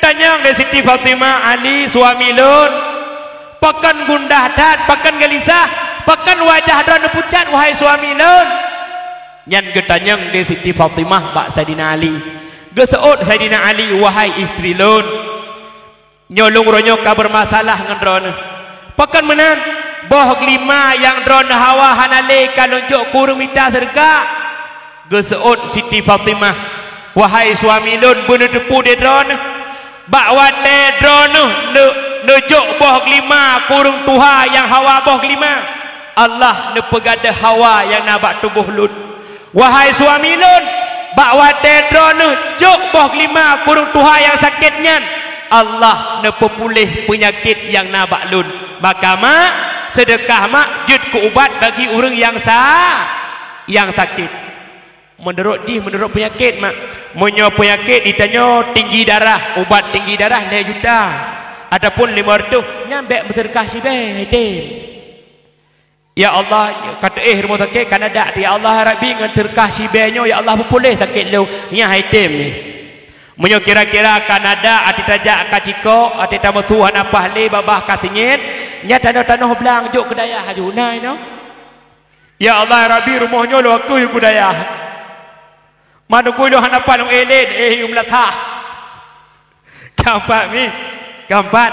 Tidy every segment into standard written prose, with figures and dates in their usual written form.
Getanyang dari Siti Fatimah Ali suami lun pakan gundah dan pakan gelisah pakan wajah drone pucat wahai suami lun nyan getanyang dari Siti Fatimah bak Saidina Ali geteut Saidina Ali wahai istri lun nyolong ronyo ka bermasalah ngan drone pakan menan boh lima yang drone hawa hanale kalunjuk kurung minta serga geseut Siti Fatimah wahai suami lun bener depu de drone bakwa de drone nejuk boh lima kurung tuha yang hawa boh lima Allah nepegada hawa yang nabak tubuh lun wahai suami lun bakwa de drone juk boh lima kurung tuha yang sakitnya Allah nepepulih penyakit yang nabak lun maka mak sedekah mak jud ke ubat bagi orang yang yang sakit menurut penyakit mak menyo penyakit ditanya tinggi darah ubat tinggi darah 2 juta adapun 500 nyambek berterkah si be ya Allah kata rumah sakit kan ada ya Allah Rabbi ngan terkah si be nyo ya Allah pulih sakit lu nya item ni menyo kira-kira kan ada ati tajak kaciko ati tamu Tuhan apa le babah kasingit nya tanah-tanah belang juk kedaya hajunai no ya Allah Rabbi rumahnya lu aku yu kedaya madu kuilo hanapan ng elin yung latha kampat mi kampat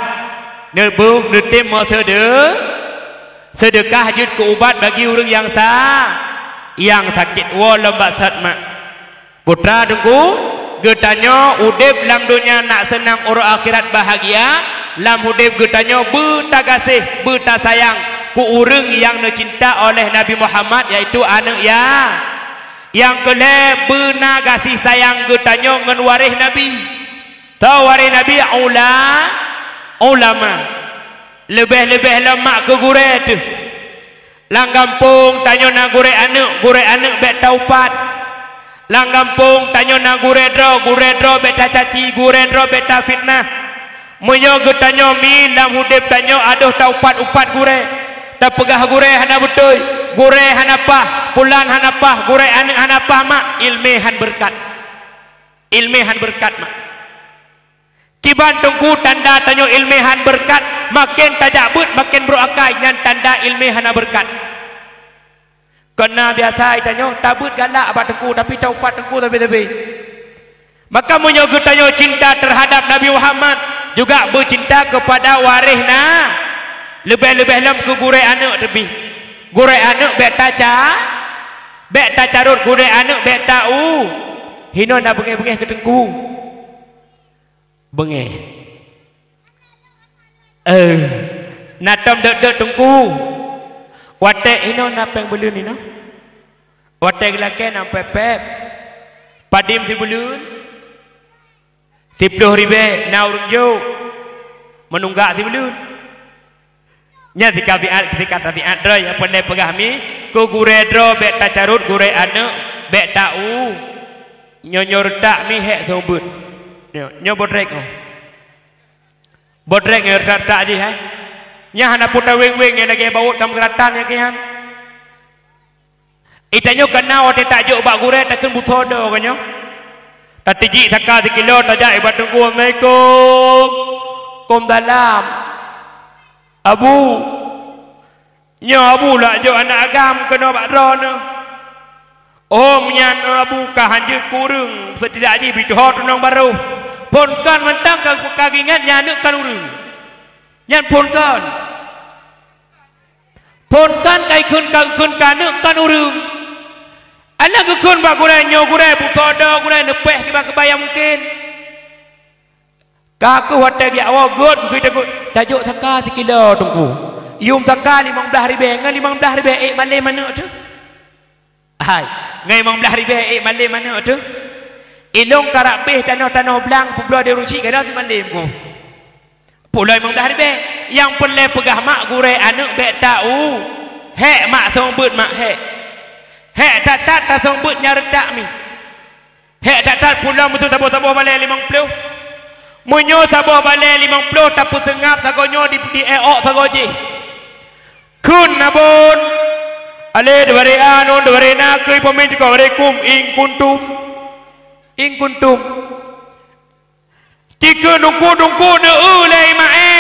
nerbu netim mau sedekah jud ke ubat bagi orang yang sakit walau batat mak putra dengku getanya udip lam dunia nak senang orang akhirat bahagia lam udip getanya bertagasih bertasayang ku orang yang dicinta oleh Nabi Muhammad yaitu anak yang kele benar kasih sayang getanya ngan warih Nabi tahu warih Nabi ulama lebih-lebih lemak ke gure tu lang kampung tanya na gure anak bet taupat lang kampung tanya na gure dro beta caci gure dro beta fitnah menyo getanya mi lam hudip tanya aduh taupat upat gure tak pegah gure hana betul gure hanapah pulan hanapah gure anak hanapah mak ilmehan berkat mak kiban tunggu tanda tanyo ilmehan berkat makin tajabut makin berokai nyan tanda ilmehan berkat kena biasa tanyo tabut galak abad tengku tapi taupat tengku tapi maka menyogut tanyo cinta terhadap Nabi Muhammad juga bercinta kepada warihna lebih-lebih lam ke gure anak lebih gure anak beta carut gure anak beta hino nak bengeh-bengeh ke tengku bengeh natam dek tengku watek hino nak peng belun hino watek laki nak pepep padim si belun 10 ribu na urung jo menunggak si belun nya ketika tabiat dro ya pandai pegahmi ku gure dro beta carut gure anak beta nyonyor tak mi hek sombut nyo bodrek tak di hai nya hana puta weng-weng yang lagi bau tam keratan ya kian itanyo kana ote tajuk bak gure takun butodo kanyo tatiji taka 1 kilo tajak ibat tunggu Assalamualaikum kom dalam Abu nya Abu lah jo anak agam kena bak drone nyan Abu kahanju kurung setidak ji bidhot nong baru pun kan mentang kagingan nyanuk kan urung nyan pun kan kai kun kanuk kan urung anak kun bak gure nyo gure busodo gure nepeh kiba kebaya mungkin kaku hotel dia awak kita tajuk saka 1 kilo tunggu yum saka 15 ribu ngan 15 ribu malay mana tu hai ngai 15 ribu malay mana tu ilong karapeh tanah belang pula dia ruci kada si malay ko pula 15 ribu yang pelai pegah mak gure anak bek tahu hek mak sombut mak hek tak sombut nyardak mi hek tak pula mutu tabo-tabo malay 50 munyo sabo balik 50 tapi sengap sagonyo di eok sagoji kun nabon ale dware anon dware na kui pemain ko ing kuntum Jika dungku ulai mae.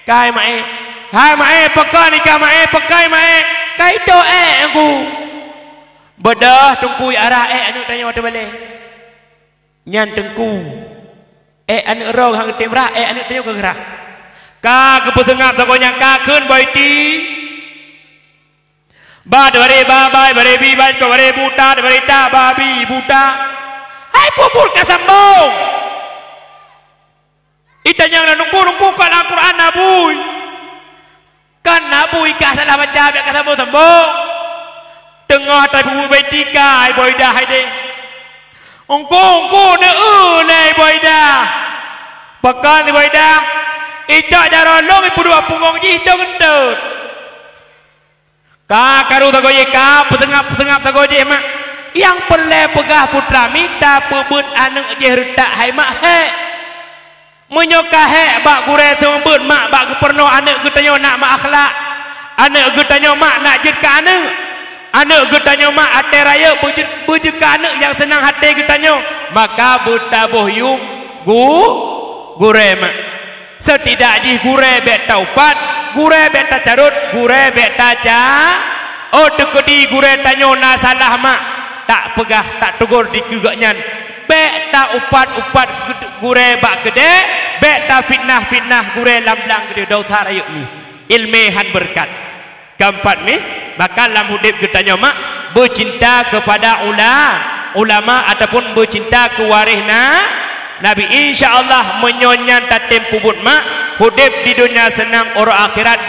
Kai mae. Hai mae pekai ni ka mae pekai mae. Kai do aku. Bedah tungku arah anu tanya wata balik. Nyan tengku. Anu rong hang temrah anu tanya ke gerah. Ka keputengap takonya ka keun baiti. Ba bare babai bare bi ba ko bare buta bare ta babi buta. Hai pupur ka sambung. Itanya nunggu kan Al-Quran nabuy. Kan nabuy ka salah baca ka sambung. Tengah tapi bubu betika ai boy dah hai de. Ongko ne ulai boy dah. Pakan boy dah. Ita jarolong ipu dua pungong ji to gentut. Ka karu tagoye ka petengap tagoye mak. Yang pele pegah putra minta pebut anu je retak hai mak he. Menyokah he bak gure sembut mak bak geperno anak getanyo nak mak akhlak. Anak getanyo mak nak jed ka anak. Anak getanyo mak ate raya bujud ka anak yang senang hati getanyo. Maka buta bohyum gure mak. Setidak gure bet taupat, gure bet carut, gure bet ca. Oh dekedi gure tanyo na salah mak. Tak pegah, tak tegur di kegaknyan. Bek tak upat gure bak gede, bek tak fitnah gure lamlang gede dosa rayuk ni. Ilmehan berkat. Keempat ni, maka lam hudib getanyo mak bercinta kepada ulama ataupun bercinta ke warihna Nabi, insya-Allah menyonyan tatim pubut mak hudib di dunia senang orang akhirat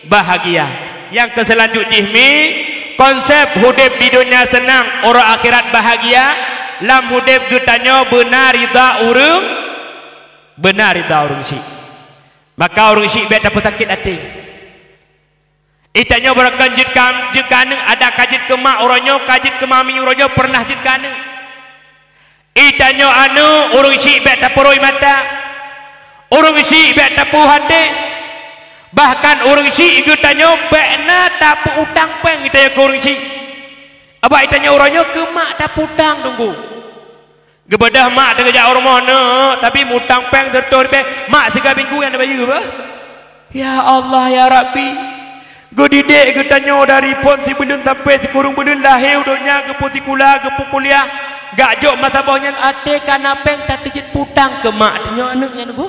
bahagia. Yang keselanjutnya mi konsep hudib di dunia senang orang akhirat bahagia lam hudib getanyo benar rida urang si. Maka urang si bet dapat sakit hati. Itanyo berakan jid kaneng ada kajit ke mak oronyo kajit ke mami oronyo pernah jid kaneng. Itanyo anu urung si bet taporoi mata. Urung si bet tapu hati. Bahkan urung si getanyo bet na tapu utang peng itanyo ke urung si. Apa itanyo oronyo ke mak tapu utang tunggu. Gebedah mak terkejak orang mana tapi mutang peng tertor peng mak 3 minggu yang ada bayu apa? Ya Allah ya Rabbi. Godidek getanyo dari pon si belum sampai si kurung belum lahir dunia ke pusikula ke kuliah. Gak jok masa bawahnya ate kana peng tak tijit putang ke mak nyo anaknya nunggu.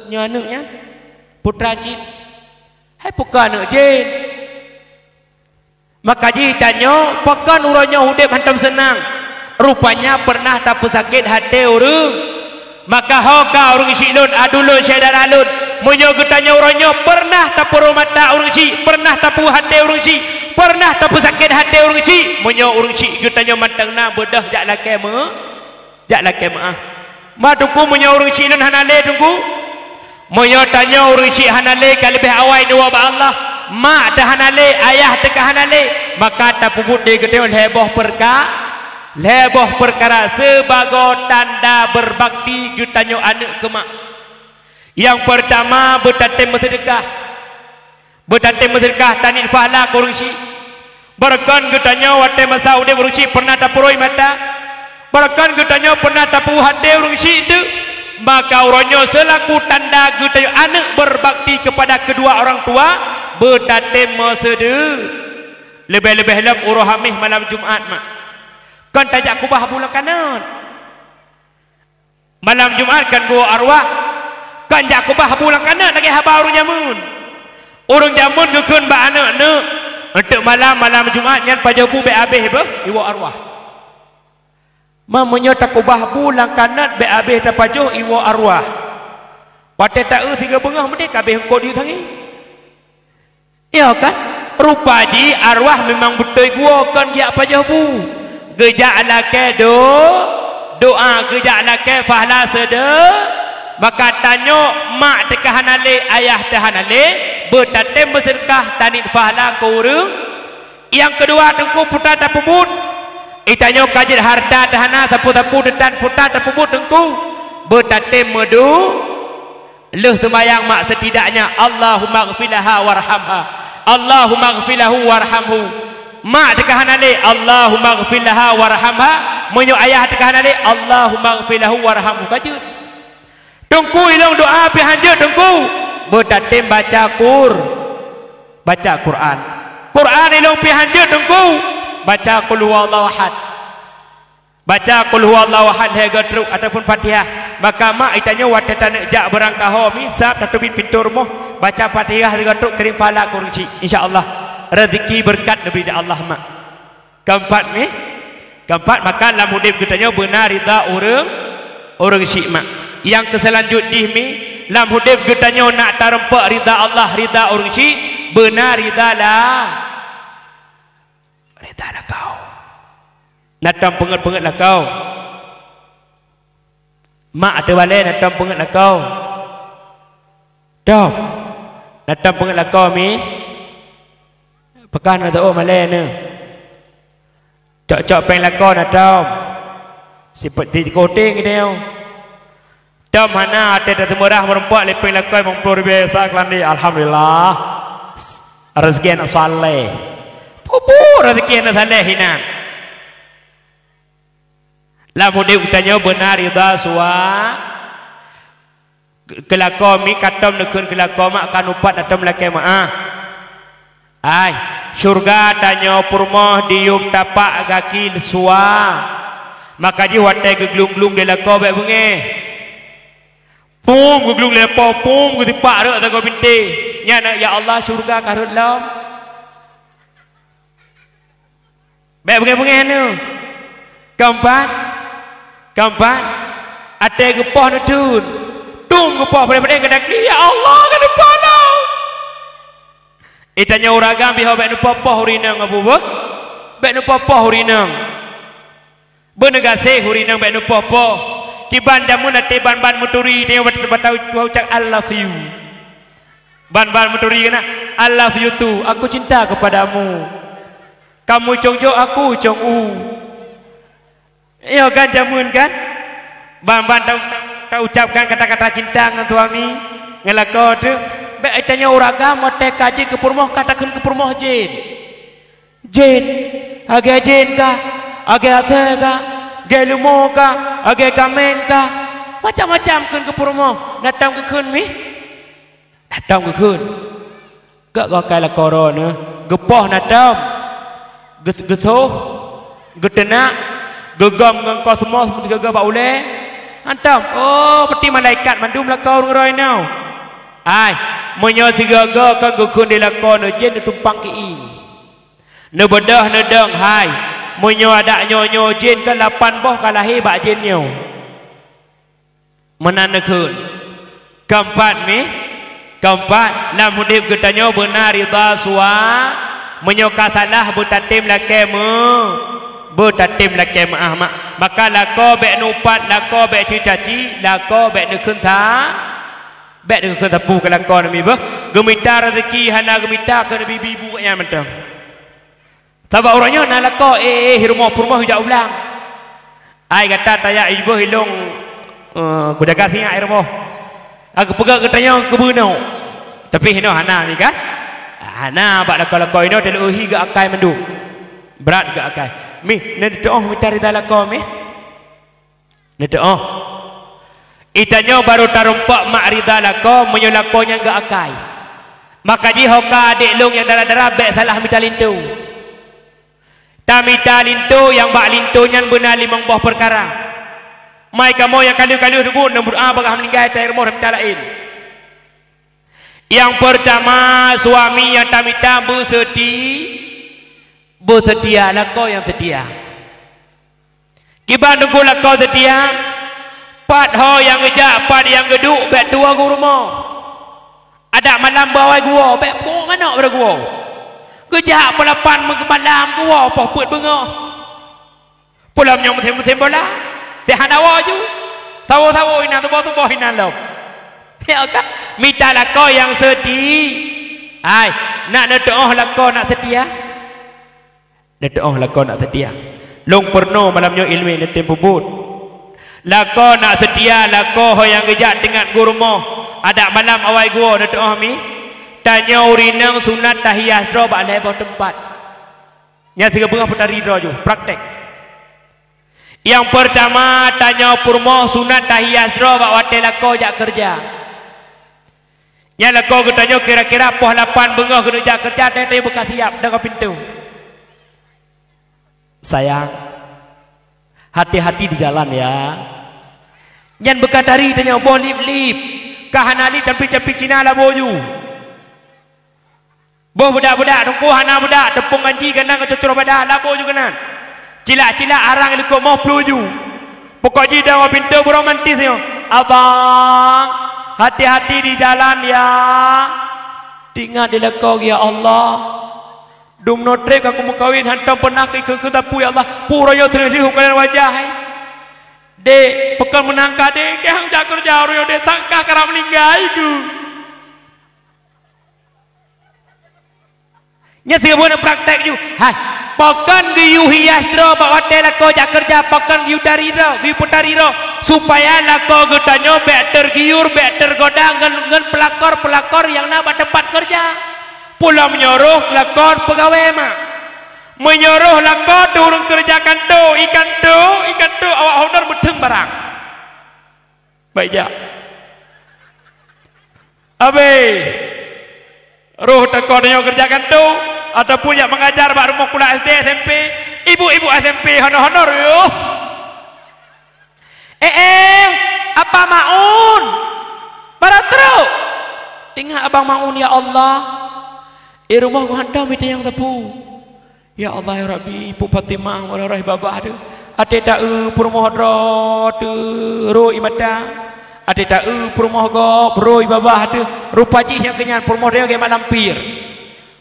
Nyo anaknya putra jin. Hai bukan anak jin. Maka ji tanyo pekan uronyo hudib hantam senang. Rupanya pernah tapu sakit hati urung. Maka hoka urung silun adulun syedar alun. Munyo getanyo uronyo pernah tapu mata urung si, pernah tapu hati urung si, pernah tapu sakit hati urung si. Munyo urung si getanyo mantang na bedah jak lake maah. Ma tunggu munyo urung si lun hanale tunggu. Munyo tanyo urung si hanale kalebih awai dua ba Allah. Ma dah hanale ayah teka hanale. Maka tapu budi getanyo leboh perkara sebagai tanda berbakti getanyo anak ke mak. Yang pertama bertatim bersedekah tanit fahla kurungsi. Barakan getanyo wate masa udah kurungsi pernah tapuroi mata. Barakan getanyo pernah tapu hati kurungsi itu. Maka uronyo selaku tanda getanyo anak berbakti kepada kedua orang tua bertatim sedekah. Lebih-lebih lam urohamih malam Jumat mak. Kan tajak kubah bulan kanan. Malam Jumat kan dua arwah. Kan jak kubah bulan kanan lagi habar urung jamun. Urung jamun gekun ba anak ne. Untuk malam Jumat nyan pajabu be habis be iwa arwah. Mamunyo tak kubah bulan kanan be habis ta pajuh iwa arwah. Pate tak 3 bengah mesti kabeh engko diu tangi. Ya kan? Rupaji arwah memang betul gua kan dia pajabu. Gejak lake doa gejak lake fahla sedekah. Maka tanyo mak teka hanale ayah teh hanale bertatem bersedekah tanit fahla ke urang. Yang kedua tengku putar tapubut. Itanyo kajit harta tahana tapu-tapu detan putar tapubut tengku bertatem medu. Leh temayang mak setidaknya Allahumma ghfilaha warhamha. Allahumma ghfilahu warhamhu. Mak teka hanale Allahumma ghfilaha warhamha. menyo ayah tekan alik Allahumma ighfirlahu warhamhu kajut tungku ilong doa pi hanjut tungku betatim baca Quran ilong pi hanjut tungku baca qul huwallahu ahad baca qul huwallahu ahad hega truk ataupun Fatihah maka mak itanya watatan jak berangkaho misap tatubit pintur moh baca Fatihah hega truk kirim falak kurci insyaallah rezeki berkat daripada Allah mak keempat maka dalam hidup kitanya benar rida orang syikmat yang keselanjutnya mi dalam hidup kitanya nak tarempak rida Allah rida orang syik benar rida lah kau natang penget-penget lah kau mak ada balik natang penget lah kau dah natang penget lah kau mi pekan atau malai ni cok-cok peng lakon atau seperti koting dia tam mana ada temurah merempak lepeng lakon mempur biasa kelandi alhamdulillah rezeki anak saleh pupur rezeki anak saleh hinan lamun dia tanya benar ida suwa kelakon mi katam nekun kelakon mak kan upat atam laki maah ai syurga tanya purmoh dium tapak kaki suwa maka dia watai geglung-glung dia lakau baik bunge pum geglung lepo pum gutipak rek tak kau binti nyana ya Allah syurga karut lam baik bunge nu keempat atai gepoh nutun tum gepoh pada kedak ya Allah kan depan itanya uragam biho bek nu popoh hurinang abu bo bek nu popoh hurinang benegase hurinang bek nu popoh kiban jamun ate ban muturi dia batau ucap I love you ban muturi kena I love you too aku cinta kepadamu kamu congjo aku congu iya kan jamun kan ban tahu ucapkan kata-kata cinta dengan suami ngelakau tu baik tanya uraga mate kaji ke purmoh katakan ke purmoh jin age jin ka age ate ka ge lumo ka age kamen ka macam-macam kun ke purmoh datang ke kun mi datang ke kun gak kai la korona gepoh natam getho getena gegam ngang kosmos gegam ba ule antam oh peti malaikat mandum la kau ngroi nau ai menyo sigaga kan gukun dilakon jen tumpang ki ne bedah ne dang hai menyo ada nyonyo jen kan 8 boh kalahi bak jen nyo menanekun keempat lam hudip ketanyo benar rida suwa menyo kasalah butatim lakemu butatim lakemu ahmak maka lako bek nupat lako bek cicaci lako bek nekun tha baik dengan ketapu kelakon mi bah gemita rezeki hana gemita ke bibi-ibu nya mentang sabab orangnya nak lako hirmo purmoh hujak ulang ai kata taya ibu hilong kudaga singa hirmo aku pegang katanya kebuno tapi hino hana ni kan hana bak lako ino telu hi ga akai mendu berat ga akai mi ne doh minta rida lako mi ne doh itanya baru tarumpak mak rida lako menyolakonya enggak akai maka ji hoka adik long yang darah-darah bek salah minta lintu tamita lintu yang bak lintunya benar 5 buah perkara mai kamu yang kali-kali dulu nombor A bagah meninggal tair moh minta lain yang pertama suami yang tamita bersedia lako yang sedia kiban nunggu lako sedia pat ho yang ngejak pat yang geduk bek tua gua rumah ada malam bawa gua bek pun mana pada gua ngejak pelapan malam gua apa put bengah pulam yang musim bola tehan awak ju tahu ina tu ina lom ya kan minta lako yang sedih ai nak doa lako nak sedia nak doa lako nak sedia long perno malamnya ilmu ni tempo but lako nak sedia lako yang kejak dengan gurmo ada malam awal gua nak doa mi tanya urinang sunat tahiyah dro bak lebar tempat nya 3 bengah petari dro ju praktek Yang pertama tanya purmo sunat tahiyat dro bak watel lako jak kerja. Nya lako ke tanya kira-kira poh 8 bengah kena jak kerja teh bekas siap dah pintu. Sayang, hati-hati di jalan ya. Nyan bekas hari tanya boh lip-lip. Kahanali tapi Cina lah boju. Boh budak-budak tunggu hana budak tepung ganji kena ke cucur badah lah boju kena. Cilak-cilak arang lekuk mau peluju. Pokok jidah wa pintu beromantisnya. Abang, hati-hati di jalan ya. Ingat di lekuk ya Allah. Dum notrek aku mau kawin hantam pernah ke tapu ya Allah. Puranya terlihu kalian wajah. Dek, pekan menangkah dek, yang tak kerja orang dek sangka kerap meninggal itu. Nyata bukan praktek ju. Hai, pekan giyu hias dro, bawa telako jak kerja, pekan giyu dari dro, giyu putari dro, supaya lako getanyo better giur, better godang, ngen pelakor yang nak tempat kerja. Pula menyuruh lakon pegawai mak. Menyuruh lakon turun kerjakan tu ikan tu awak honor beteng barang. Baik ya. Abe, roh takon yang kerjakan tu ataupun yang mengajar bak rumah kula SD SMP, ibu-ibu SMP honor yo. Apa maun? Baratro. Tinggal abang maun ya Allah. Rumah ku hantam itu yang tepu. Ya Allah ya Rabbi, Ibu Fatimah warahmatullahi wabarakatuh. Ate ta purmoh dro tu ro imata. Ate ta purmoh go bro ibabah tu. Rupaji yang kenyan purmoh dia ge malampir.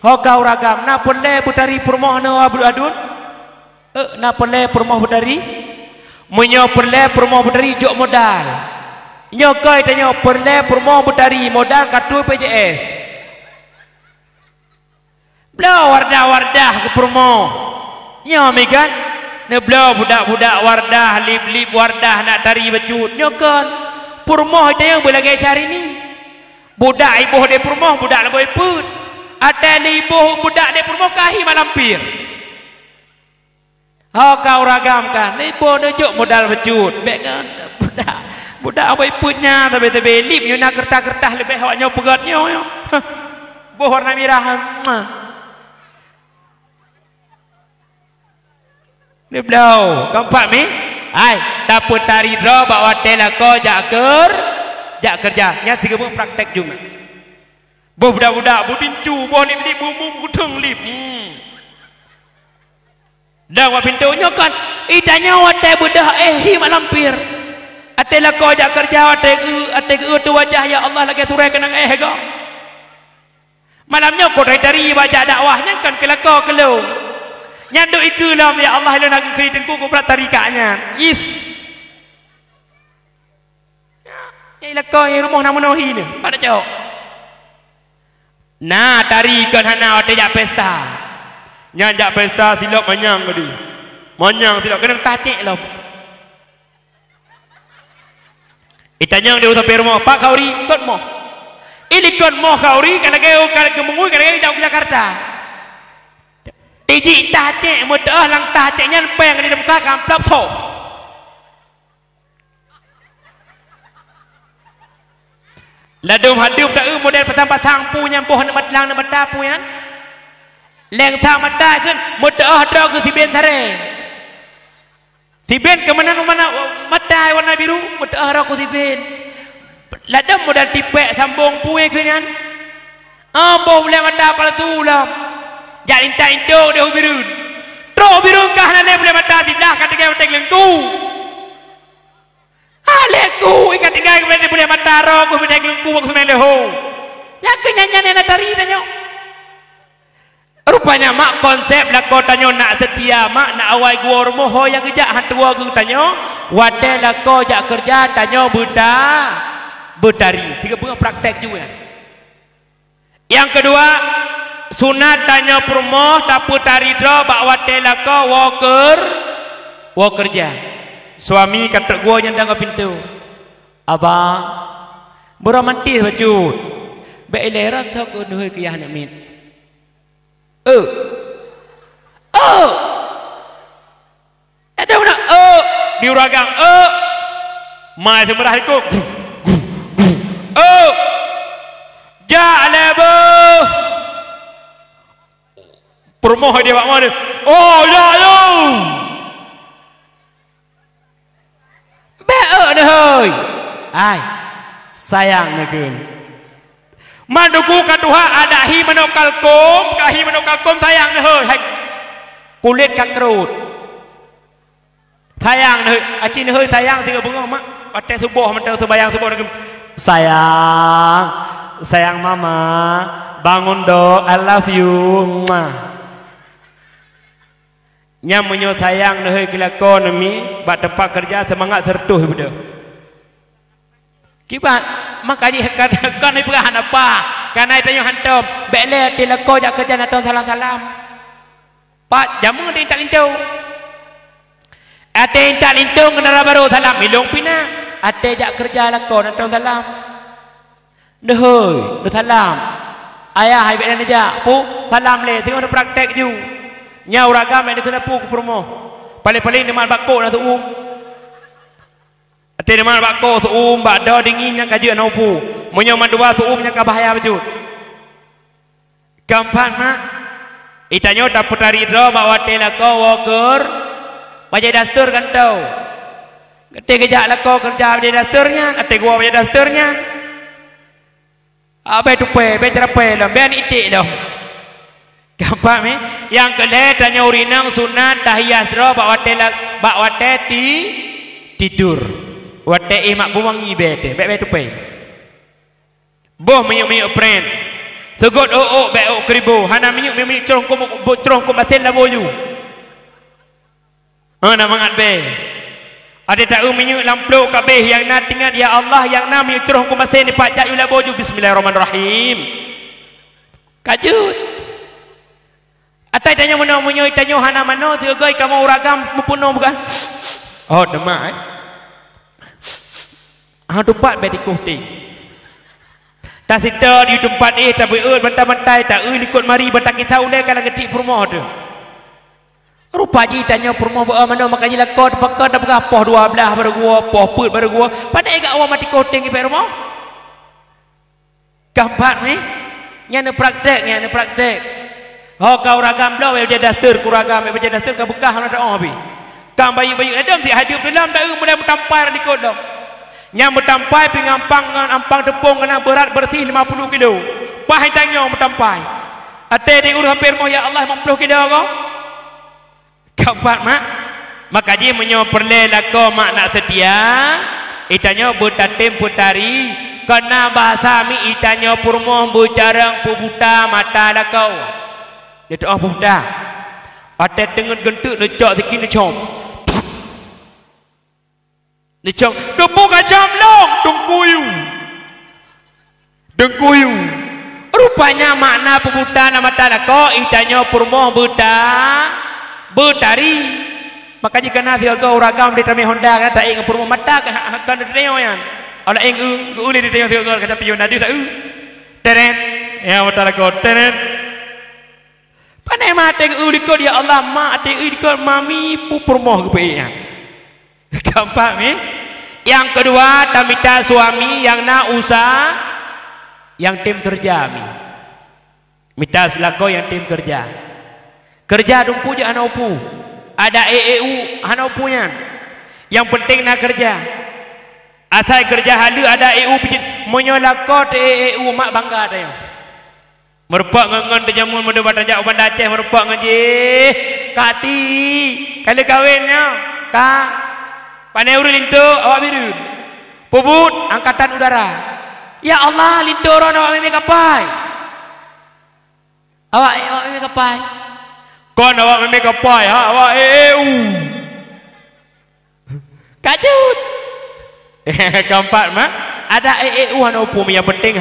Ho kau ragam na pole putari purmoh no abdul adun. Na pole purmoh putari. Menyo pole purmoh putari jok modal. Nyo kai tanyo pole purmoh putari modal kartu PJS. Blau wardah-wardah ke purmo. Nyomi kan? Ne blau budak-budak wardah, lip-lip wardah nak tari becut. Nyokan. Purmo itu yang boleh cari ni. Budak ibu de purmo, budak lebih put. Ada ni ibu budak de purmo kahi malampir. Oh kau ragamkan. Ibu nunjuk modal becut. Bekan budak lebih putnya tapi lip you nak kertas-kertas lebih awaknya pegatnya. Boh warna merah. Ni blau, keempat mi. Hai, taput tari dro bawa telako jak kerja. Nya tiga buah praktek juga. Boh budak-budak, budincu, boh lip bumbu gudeng lip. Dah wa pintunya kan, itanya wate budak hi malampir. Atelako jak kerja ate tu wajah ya Allah lagi surai kenang go. Malamnya kau dari baca dakwahnya kan kelako kelong. Nyanduk ikulam ya Allah ilah nak keritengku ku prat tarikanya. Is. Ya ilah kau yang rumah nak menuhi ni. Pada jauh. Nah tarikan hana ada jak pesta. Nyanjak pesta silap manyang tadi. Manyang silap kena tacik lah. Itanyang dia usah pergi rumah. Pak Kauri kot moh. Ini kot moh Kauri kalau kemungui kalau jauh ke Jakarta. Tiji tacik mudah lang taciknya peng di depan kamplap so. Ladum hadup tak model petang-petang punya pohon matlang mata puyan. Leng sa mata kan mudah draw ke siben sare. Siben ke mana mata warna biru mudah draw ke siben. Ladum model tipek sambung puye kenyan. Ambo boleh mata palsu lah. Jalan itu dia birun. Tro birun kah nane boleh mata tidak kata tek lengku. Aleku ikat tiga boleh mata ro ku tek lengku waktu main leho. Ya kenyanyian nak tari danyo. Rupanya mak konsep lah kau tanyo nak setia mak nak awal gua rumah ho yang kejak hantua ku tanyo. Wate lah kau jak kerja tanyo betari. Tiga buah praktek juga. Yang kedua sunat tanya permoh tapu tari dro bawa telako wo kerja. Suami kata gua nyandang ke pintu. Abang beromantis bacut. Beilera thok nuh ke yah nak min. Ada mana? diuragang mai semerah itu ja'labu permoh dia bak mana ya be'e dah hoi ai sayang nakun manuku kaduha adahi manokalkum kahi manokalkum sayang dah hoi kulit kakrut sayang dah aci dah hoi sayang tiga bunga mak pakai subuh mentau sembayang subuh sayang mama bangun dok I love you nyamunyo sayang dah kelakon mi bak tempat kerja semangat sertuh bedo kibat makanya kan ni perahan apa karena itu yang hantam bele dilako jak kerja nak salam pak jamu dia tak lintau ate tak lintau kenara baru salam milong pina ate jak kerja lako nak salam dehoi dah salam ayah hai bek aja pu salam le tengok ada praktek ju nyau ragam yang kena pu ke promo paling-paling di mal bakko na tu ate di mal bakko tu bak do dingin yang kaji na pu monyo mandua tu yang ka bahaya bajut kampan mak itanyo tak putari do bawa telako worker baca dastur kan tau ate kejak lako kerja baca dasturnya ate gua baca dasturnya apa tu pe cerpe lah ben itik dah gampang ni yang kedua tanya urinang sunat tahiyat ro bak wate tidur wate mak buang ibete be tu pe boh menyuk friend segot be kribo hana menyuk cerongkom basen la boyu ana mangat be ada tak menyuk lamplok kabeh yang na tinggal ya Allah yang na menyuk cerongkom basen ni pak jak la boyu bismillahirrahmanirrahim kajut atai tanya mana munyo tanya hana mano tigai kamu uragam mempuno bukan oh demak tempat bedi kuting tak sita di tempat tapi bentai-bentai tak ikut mari bentak kita ulai kalau getik permoh tu rupa ji tanya permoh mana makanya lakon pakar dah berapa 12 baru gua poput baru gua padai gak awak mati kuting ibe rumah gampang ni nyana praktek oh kau ragam dah baca dastur kuragam baca dastur ke bekah nak doa habis kam bayi-bayi ada si hadir dalam tak mulai bertampar di kodok nyam bertampai pingampang dengan ampang tepung kena berat bersih 50 kilo pahai tanya bertampai ate di urus hampir mau ya Allah 50 kilo kau kapat mak maka dia menyoperle lako mak nak setia itanya bertatim putari kena bahasa mi itanya purmoh bercarang pubuta mata lakau dia tu apa dah ate dengan gentuk necok sikit necom kepu kacam long dengkuyu rupanya makna pemuda nama talako itanya purmoh bertari makanya kena dia kau ragam di tami Honda kata ing purmoh mata kan dia yan ala ing uli di tengok dia kata pion nadi tak teren ya talako teren panai mati ulikot ya Allah mati ulikot mami purmoh kepeyan gampang ni yang kedua tamita suami yang nak usah yang tim kerja mi mita selako yang tim kerja dumpu je anopu ada EEU anopunya yang penting nak kerja asal kerja halu ada EU menyolakot EEU mak bangga dia merupak ngangan terjamun muda badan jak bandar Aceh merupak ngaji kati kali kawinnya ka pandai urut lintu awak biru pubut angkatan udara ya Allah lintu orang awak mimi kapai awak mimi kapai kon awak mimi kapai ha awak kajut keempat mak ada EU hanopu yang penting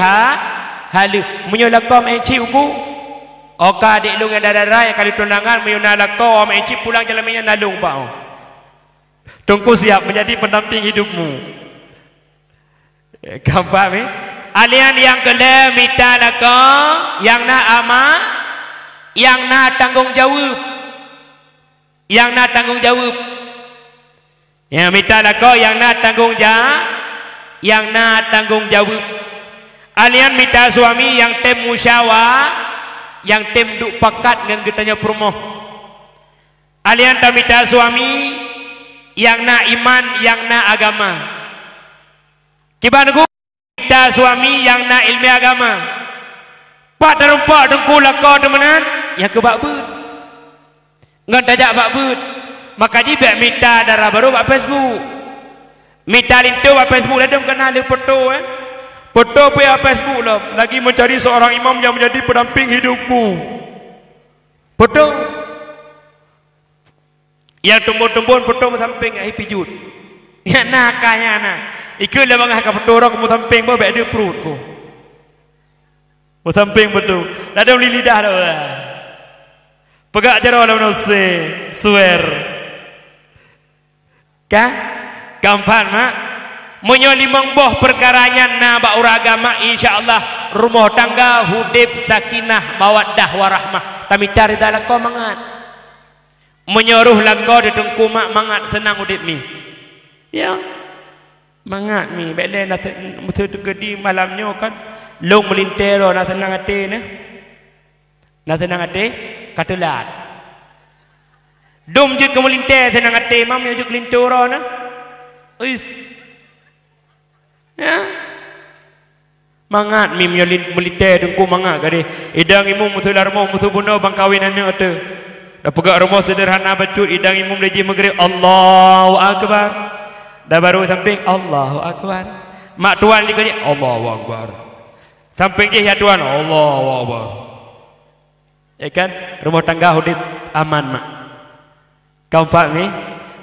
halu menyolakam enciku oka adik lu yang darah yang kali tunangan menyolakam enci pulang jalannya nalung bau tunggu siap menjadi pendamping hidupmu gampang alian yang kedua minta lakam yang nak amal yang nak tanggungjawab Yang minta lako yang nak tanggung jawab, yang nak tanggung jawab. Alian minta suami yang tem musyawar, yang tem duk pakat dengan getanya permoh. Alian tak minta suami yang nak iman, yang nak agama. Kiban ku minta suami yang nak ilmu agama. Pak terempak dengku lako temenan, yang kebak but. Ngan tajak bak but. Maka jibak minta darah baru bak Facebook. Minta lintu bak Facebook dah kenal dia foto Foto pergi Facebook lah. Lagi mencari seorang imam yang menjadi pendamping hidupku. Foto. Yang tumbun-tumbun foto samping ai pijut. Ya nak kaya nak. Ikut lah bangah ka foto orang kamu samping ba bek dia perut ko. Mu samping betul. Dah ada lidah dah. Pegak jero lah nose. Swear. Kah? Kampan mak. Menyo limang boh perkaranya na ba uragama insyaallah rumah tangga hudib sakinah mawaddah warahmah. Kami cari dalam kau mangat. Menyuruh lako di tengku mak mangat senang hudib mi. Ya. Mangat mi. Bele nak mesti tegedi malamnya kan. Long melintero nak tenang hati ne. Nak tenang hati katelat. Dum je ke melintir tenang hati mam yo je kelintoro na. Uis. Ya. Mangat mi melintir dengku mangat gade. Idang imum mutu larmo mutu buno bang kawinannya ate. Dah pegak rumah sederhana bacut idang imum leji maghrib Allahu akbar. Dah baru samping Allahu akbar. Mak tuan ni kali Allahu akbar. Samping je ya tuan Allahu akbar. Ya kan? Rumah tangga hudib aman mak. Kau faham ni?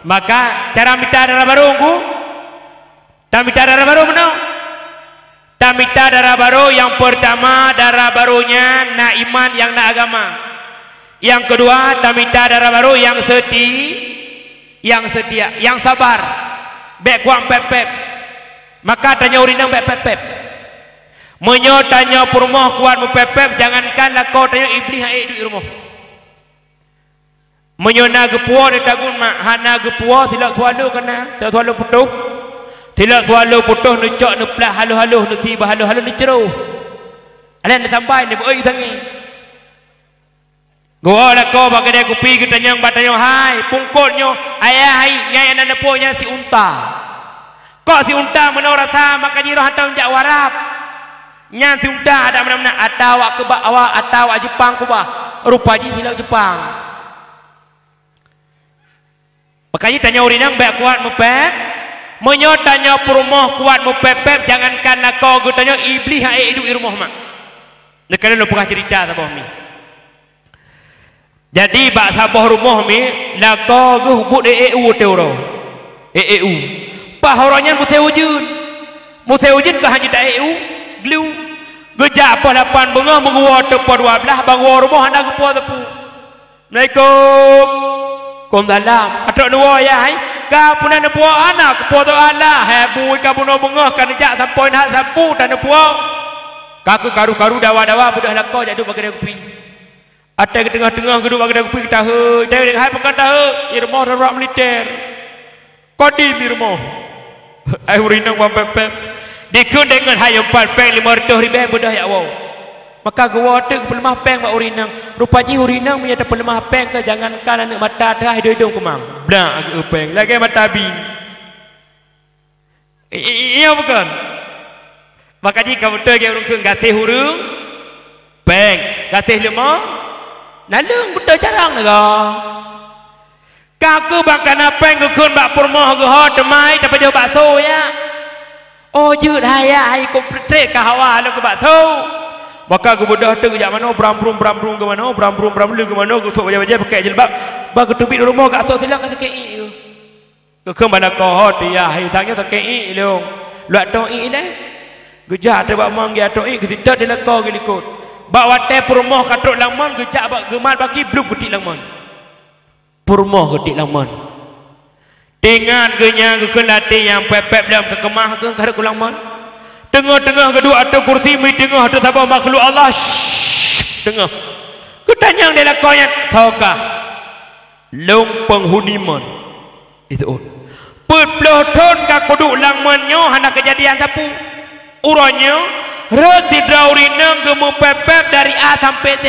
Maka cara minta darah baru ku. Tak minta darah baru mana? Tak minta darah baru yang pertama darah barunya nak iman yang nak agama. Yang kedua tak minta darah baru yang yang setia, yang sabar. Bek kuang pep-pep. Maka tanya urinang bek pep-pep. Menyo tanya permoh kuat mu pep-pep jangankanlah kau tanya iblis ai di rumah. Menyona gepuah dia tagun mak hana gepuah tidak tualu kena tak tualu putuh tidak tualu putuh necak neplah halu-halu nak tiba halu-halu ni ceruh alain nak sampai ni oi sangi gua lah kau bagi dia kopi kita nyang batanya hai pungkutnya ayah hai nyai anak neponya si unta kok si unta menora rasa maka jiroh hantar jak warap nyang si unta ada mana-mana atau ke bawa atau Jepang ku bah rupa ji tidak Jepang. Makanya tanya urinang baik kuat mupep. Menyo tanya perumah kuat mupep. Jangankan kau gue tanya iblis yang hidup di rumah mak. Nak kena lu pernah cerita sabah mi. Jadi bak sabah rumah mi. Lah kau gue hubut EU teuro. EU. Pahoranya musai wujud. Musai wujud ke hanya tak EU. Gelu. Gejak apa 8 bengah menguat tepat 12. Bangwa rumah anda kepuah tepu. Assalamualaikum. Kom dalam atok dua ya hai ka punan puak anak puak tu Allah hebui ka puno bengah kan jak sampai nak sapu tan puak ka ke karu-karu dawa-dawa budak lako jak duk bagi kopi ate ke tengah-tengah geduk bagi kopi kita he dah hai pekan dah he rumah rak militer kodi di rumah ai urinang bang pep dikun dengan hai 4 peng 500 ribu budak ya wow. Maka gua tu pelemah peng bak urinang. Rupanya urinang punya ada pelemah peng ke jangankan anak mata dah hidung kemang. Blak ag peng lagi mata bin. Iya bukan? Maka jika betul ke urang gasih hurung peng, gasih lemah nalung betul jarang naga. Kaku bakana peng kun bak permoh ge ho temai dapat jo bakso ya. Oh jut haya ai komplit ka hawa lu ke bakso. Maka aku bodoh tu kejap mana bram-brum ke mana bram-brum ke mana aku tok baca-baca pakai jilbab bagi tubik di rumah kat so tilang kata kei ke kembali kau hot ya hitangnya tak kei leong luat toi dah gejak tu bak mang dia toi kita dia kau gelikut bawa teh rumah katrok langman gejak bak gemat bagi bluk getik langman rumah getik langman dengan genyang ke latih yang pepep dalam kekemah ke karek langman tengah-tengah kedua ada kursi mi tengah ada sabah makhluk Allah tengah ketanyang dia lakonya tahukah long penghuni man itu Puluh tahun ka kudu lang menyo hendak kejadian sapu. Uranya resi draurina gemu pepep dari A sampai Z.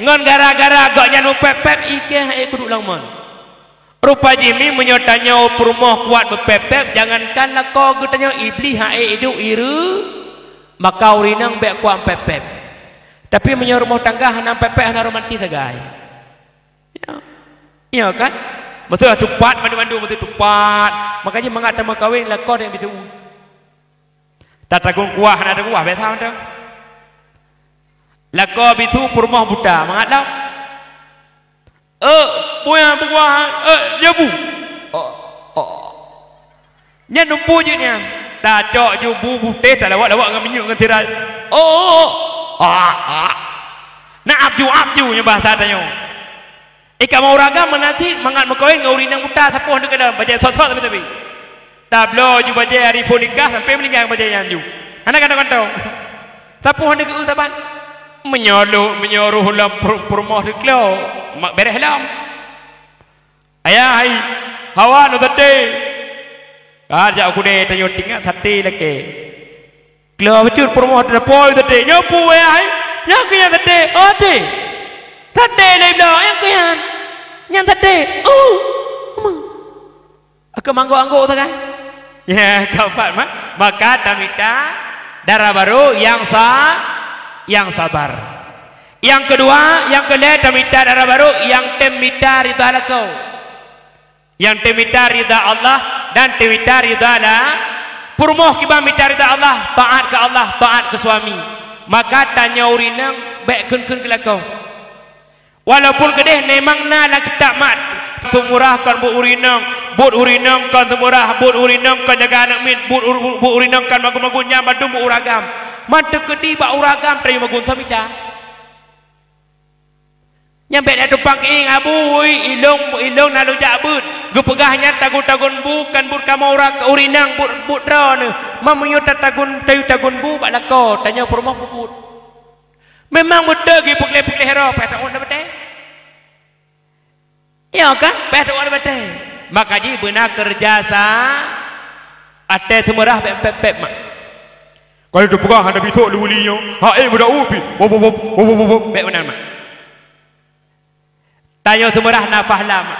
Ngon gara-gara agaknya nu pepep ike kudu lang men. Rupa jimi menyotanya perumah kuat berpepep jangankan lako gutanya iblis hae hidup iru maka urinang bek kuat pepep. Tapi menyo rumah tangga hanam pepep hanam romantis tagai. Ya kan? Betul cepat mandu-mandu betul cepat. Makanya mengata makawin lako yang bisa. Tatagung kuah hanam kuah betah anda. Lako bisu perumah buta mengatau. Punya buah jabu. Nya numpu je ni. Ta cok jubu buteh tak lawak-lawak dengan minyak dengan tirai. Nak abju nya bahasa tanya. Ika mau ragam menanti mangat makawin ngaurin nang buta sapuh dekat dalam baca sot-sot tapi. Tablo ju baca hari nikah sampai meninggal baca yang ju. Anak kata-kata. Sapuh dekat utapan. Menyuruh dalam perumah diklau mak beres dalam ayah hai hawa no sate ajak aku deh tanya tinggal sate lagi klau bacur perumah terpoi sate nyopu ayah hai yang kian sate sate lagi dah yang kian yang sate aku manggo-anggo tu kan ya kau pak maka tamita darah baru yang sabar. Yang kedua, yang kedua tamita darah baru yang temita ridha lakau. Yang temita ridha Allah dan temita ridha la purmoh kiba mita ridha Allah, taat ke Allah, taat ke suami. Maka tanya urinang baik kun-kun ke lakau. Walaupun kedeh memang na la kita mat sumurahkan bu urinang kan semurah bu urinang kan jaga anak min bu urinang kan magun-magunnya badu bu uragam. Mata kedi ba uragam terima gun samita. Nyampe dah tupang ing abu ilong nalu jabut. Gepegahnya tagun-tagun bu kan but kamu urinang but drone. Mamunyo tagun bu bak lako tanya perumah bubut. Memang betul gi pukle hero petak on betul. Ya kan? Petak on betul. Maka ji benar kerja sa ate semurah pep mak. Kalau tu pegang ada bitok lulinya. Hae budak upi. Baik benar mak. Tanya semurah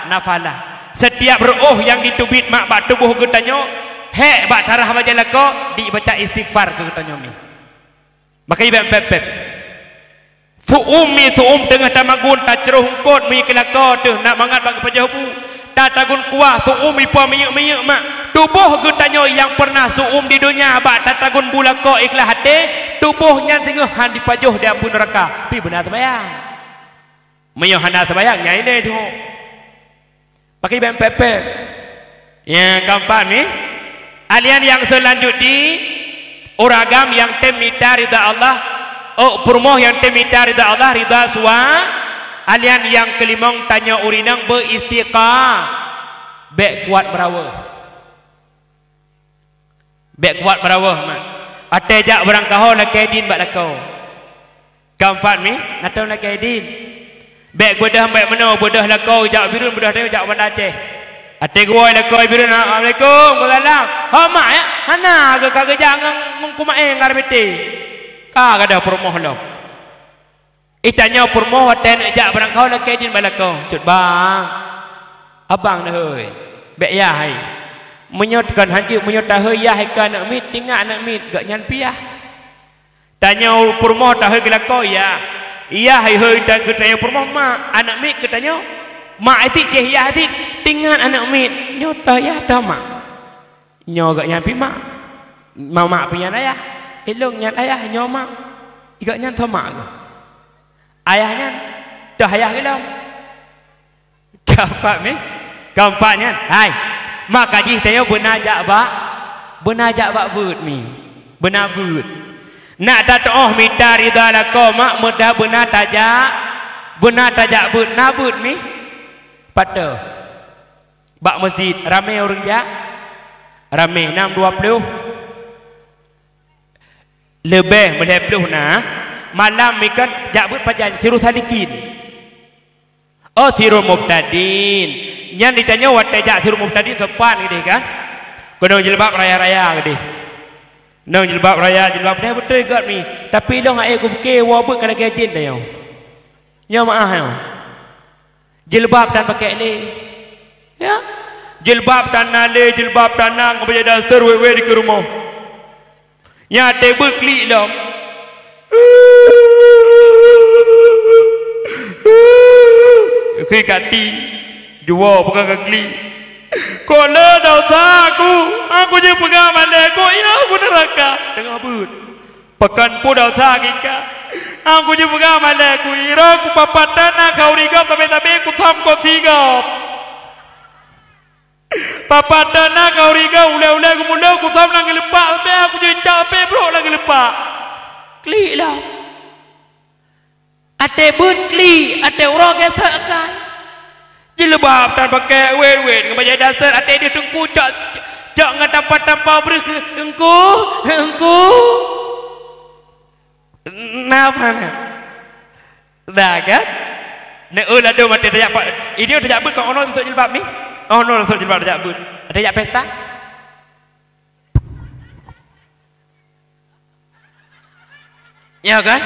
nafalah. Setiap roh yang ditubit mak bak tubuh ke tanya, hek bak tarah baca lako dibaca istighfar ke tanya mi. Maka ibu pep. Suum tengah tamagun tak ceruh hungkot mi kelako tu nak mangat bak pejabu. Tak tagun kuah suum ipa minyak mak. Tubuh ke tanya yang pernah suum di dunia bak tak tagun bulako ikhlas hati, tubuhnya singahan dipajuh di ampun neraka. Pi benar sembahyang. Menyuhana sembahyangnya ini tu. Pakai bem pepe. Yang keempat ni, alian yang selanjutnya uragam yang temita ridha Allah. Permoh yang temita ridha Allah ridha suwa. Alian yang kelimang tanya urinang beristiqah. Bek kuat berawah mak. Atejak berangkahau la kaidin bak lakau. Keempat ni, natau la kaidin. Bek bedah baik mana bedah lakau jak birun bedah dia jak bandar Aceh. Ate goi lakau birun assalamualaikum waalaikumsalam. Ha mak ya hana ke kerja ngkumae ngarbete. Ka kada permoh lo. Itanya permoh ate nak jak berangkau la kaidin bak lakau. Cut bang. Abang dah heuy. Bek ya hai. Menyotkan haji menyot tahe ya hai ka nak mit tinggal anak mit gak nyan piah. Tanya permoh tahe ke lakau ya. Iya hai dan ketanya permoh mak anak mit ketanya mak itu je ya itu tinggal anak mit nyota ya dah mak nyo gak nyan pi mak mau mak pi nyan ayah elong nyan ayah nyo mak gak nyan sama ke ayahnya dah ayah ke dalam kampaknya hai maka ji tanya benar jak bak but mi benar but nak tatoh minta ridha lako mak mudah benar tajak but nabut mi pada bak masjid ramai orang jak ramai 620 lebih melebih nah malam mi kan jak but pajan thiru salikin thiru muftadin yang ditanya wat tajak thiru muftadin sopan gitu kan Kono jilbab raya-raya gede. Nang jilbab raya, jilbab dah betul kat mi. Tapi dong ai aku fikir wabut kada kejin dah yo. Nya maaf yo. Jilbab dan pakai le. Ya. Jilbab dan nale, jilbab dan nang kepada dasar wewe di ke rumah. Nya tebel klik dah. Khi kati jual bukan kekli. Kau le dosa aku je pegang mana kau ya aku neraka tengah but. Pekan pun dosa kita. Aku je pegang mana aku ira aku papatan nak kau rigap tapi aku sam kau sigap. Papatan nak kau rigap ule aku mula aku sam nak lepak tapi aku je capek bro lagi lepak. Klik lah. Ate butli, ate orang yang seakan jilbab dan pakai wewe dengan baju dasar ate dia tungku cak dengan tanpa berke engku napa nak dah kan nak ulah do mati tak apa ini dah jabut kau ono untuk jilbab ni ono untuk jilbab dah jabut ada jak pesta ya kan.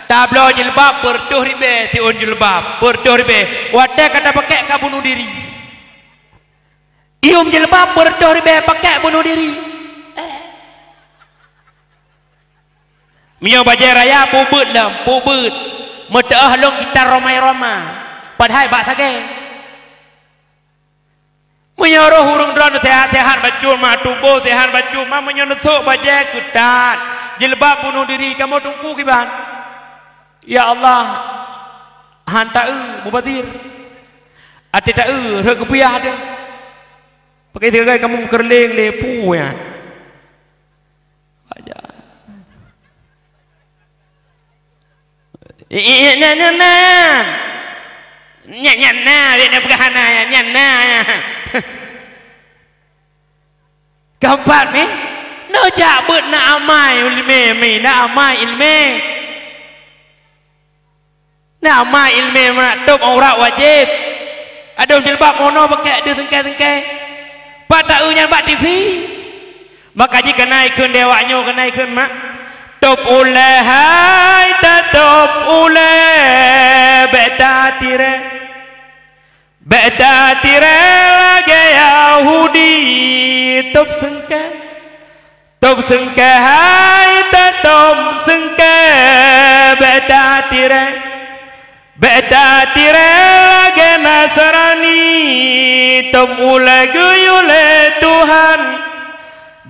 Tablo jilbab bertuh ribe tiun jilbab bertuh ribe wadah kata pakai ka bunuh diri ium jilbab bertuh ribe pakai bunuh diri mio bajai raya pubut lam pubut metaah long kita romai-roma padahal bak sage menyuruh hurung drone sehat-sehat baju ma tubuh sehat baju ma menyuruh bajai kutat jilbab bunuh diri kamu tunggu kiban. Ya Allah hantar mubazir ati tak rek kepiah ada pakai tiga kamu kerling lepu ya ada nyana dia berhana ya nyana keempat ni no jabut na amai ilmi na amai ilmi nama ilmu maktub aurat wajib ada jilbab mono pakai dia tengkai-tengkai pada unya bak TV maka jika naikkan dewanya kena naikkan mak top oleh hai tatop oleh beta tire lagi Yahudi top sengkai hai tatop sengkai beta tire lagi Nasrani temulai guyule Tuhan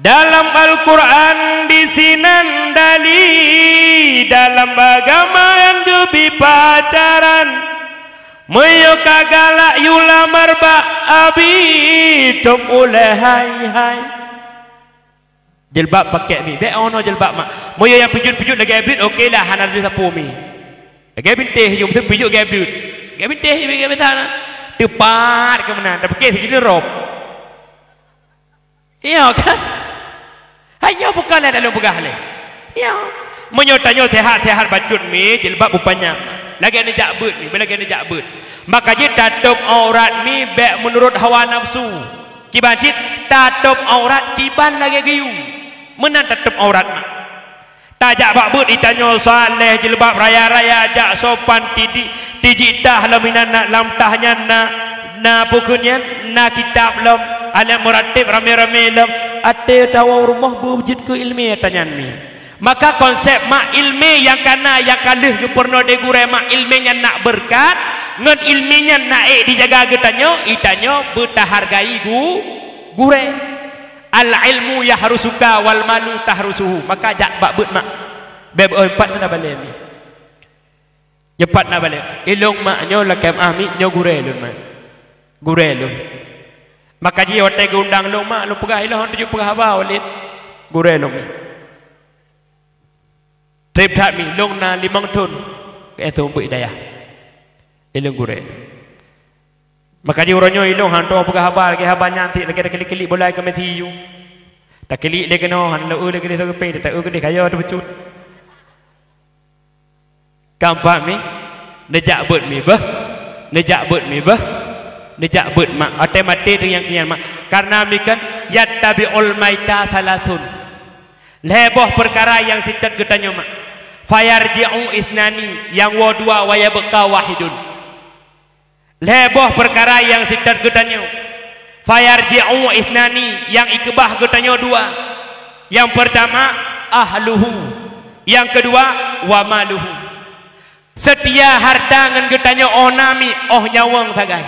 dalam Al-Quran disinan dali dalam agama yang gebi pacaran meyoka galak yula marba abi temulai hai jilbab pakai mi be ono jilbab mak moyo yang pijut-pijut lagi abid okeylah hana ada sapu mi gaya bintih jom tu pijuk gaya bintih gaya bintih gaya bintih tepat ke mana dah pakai segini rob iya kan hanya bukan dalam begah le iya menyotanya sehat-sehat bacut mi jilbab rupanya lagi ada jakbut ni lagi ada jakbut maka jid tatup aurat mi baik menurut hawa nafsu kiban jid tatup aurat kiban lagi giyu menan tatup aurat mak tajak bakbut ditanya saleh jilbab raya-raya jak sopan tijitah laminan nak lamtahnya na bukunya na kitab lam alam muratib rame-rame lam ate tawa rumah berwujud ke ilmi tanya ni maka konsep mak ilmi yang kana yang kalih ke pernah digure mak ilminya nak berkat ngan ilminya nak dijaga getanya itanya bertahargai gure al ilmu yahrusuka wal malu tahrusuhu maka jak bakbut mak beb empat na balik ni cepat na balik ilung maknyo lakam amit nyo gure lun mak gure lun maka ji hotel undang lu mak lu pegah ilah tu pegah ba walid gure lun trip that mi long na 5 tahun ke tu bu hidayah ilung gure maka dia orangnya ilung hantu pegah habar lagi habar nyantik lagi ada keli-keli boleh ke mesiu tak keli dia kena han lu lagi dia ke pe tak ke dia kaya tu becut kampak mi nejak but mi bah nejak but mi bah nejak bet mak otomatis dengan kian mak karena mikan yattabi'ul maita thalathun leboh perkara yang sitat getanya mak fayarji'u ithnani yang wa dua wa yabqa wahidun leboh perkara yang sitat getanya fayarji'u ithnani yang ikbah getanya dua yang pertama ahluhu yang kedua wa maluhu setia harta ngan getanya oh nami oh nyawang tagai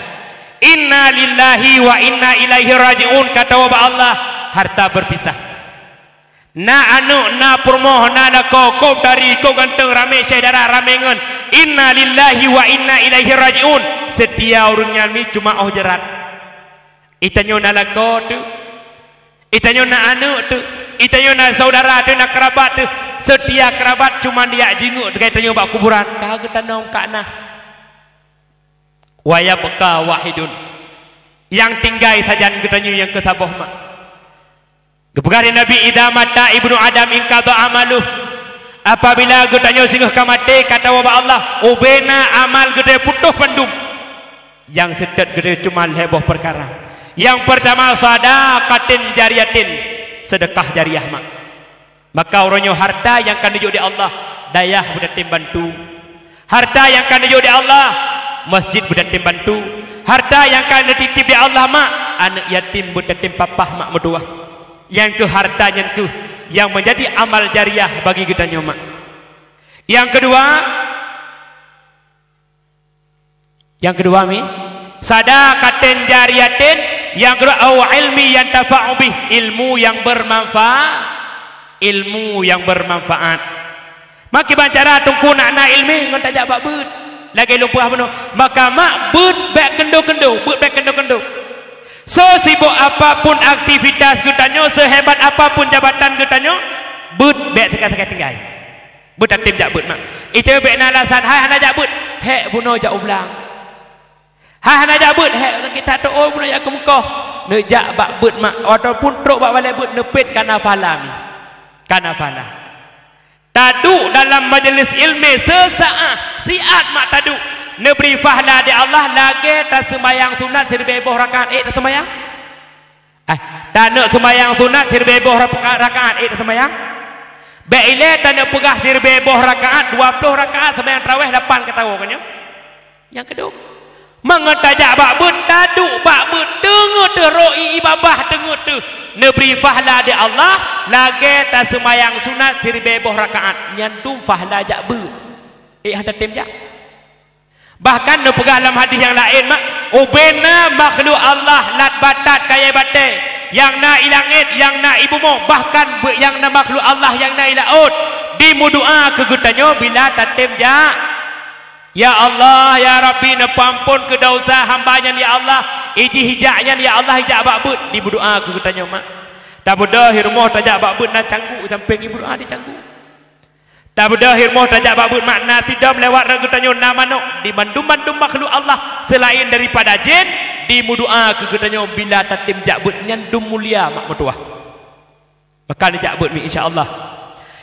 inna lillahi wa inna ilaihi raji'un kata wa Allah harta berpisah na anu na permoh na kau dari kau ganteng rame saudara ramengan inna lillahi wa inna ilaihi raji'un setia orangnya mi cuma oh jerat itanyo na lako tu itanyo na anu tu itanyo na saudara tu na kerabat tu setia kerabat cuma dia jinguk kaitannya bak kuburan kagak tanong kana wa yabqa wahidun yang tinggal saja katanya yang ketaboh mak kepegali Nabi idza mata ibnu adam in qada amaluh apabila katanya singgah kamate kata wa Allah ubena amal gede putuh pandum yang sedet gede cuma heboh perkara yang pertama sadaqatin jariyatin sedekah jariah mak maka orangnya harta yang kan dijuk di Allah dayah berdatim bantu harta yang kan dijuk di Allah masjid berdatim bantu harta yang kan dititip di Allah mak anak yatim berdatim papah mak medua yang ke hartanya tu yang menjadi amal jariah bagi kita mak yang kedua mi sadaqatin jariyatin yang kedua au ilmi yang tafa'u bih ilmu yang bermanfaat maki bancara tungku nak ilmi ngon tajak bak beut lagi lupa apa maka mak beut baik kendo-kendo so sibuk apapun aktivitas getanyo sehebat apapun jabatan getanyo beut baik sekali tinggal beut aktif jak beut mak itu baik alasan hai hana jak beut hek buno jak ulang hai hana jak beut hek kita tu oh buno jak kemukoh ne jak bak beut mak ataupun truk bak balai beut nepit kana fala mi kana fala taduk dalam majlis ilmi sesaat siat mak taduk neberi fahla di Allah lagi tak sembahyang sunat serbeboh rakaat tak sembahyang tak nak sembahyang sunat serbeboh rakaat tak sembahyang baile tak nak pegah serbeboh rakaat 20 rakaat sembahyang tarawih 8 ketawa kan yang kedua mengetajak bak beut taduk bak beut dengar tu roi ibabah dengar tu neberi fahla di Allah lagi tak sembahyang sunat serbeboh rakaat nyantum fahla jak beut hada tim jak bahkan nu pegah dalam hadis yang lain mak ubena makhluk Allah lat batat kaya batai yang na ilangit yang na ibu mo bahkan yang na makhluk Allah yang na ilaut dimudua kegutanyo bila tatim jak ya Allah ya Rabbi nepampun ke dosa hambanya ya Allah iji hijaknya ya Allah hijak bakbut dimudua kegutanyo mak tak bodoh hirmoh tajak bakbut na canggu sampai ibu doa dicanggu tak berdahir moh tajak babut makna tidak melewat regutanyo nama no di mandum-mandum makhluk Allah selain daripada jin di mudua kegutanyo bila tatim jakbut nyandum mulia mak metuah maka ni jakbut mi insyaallah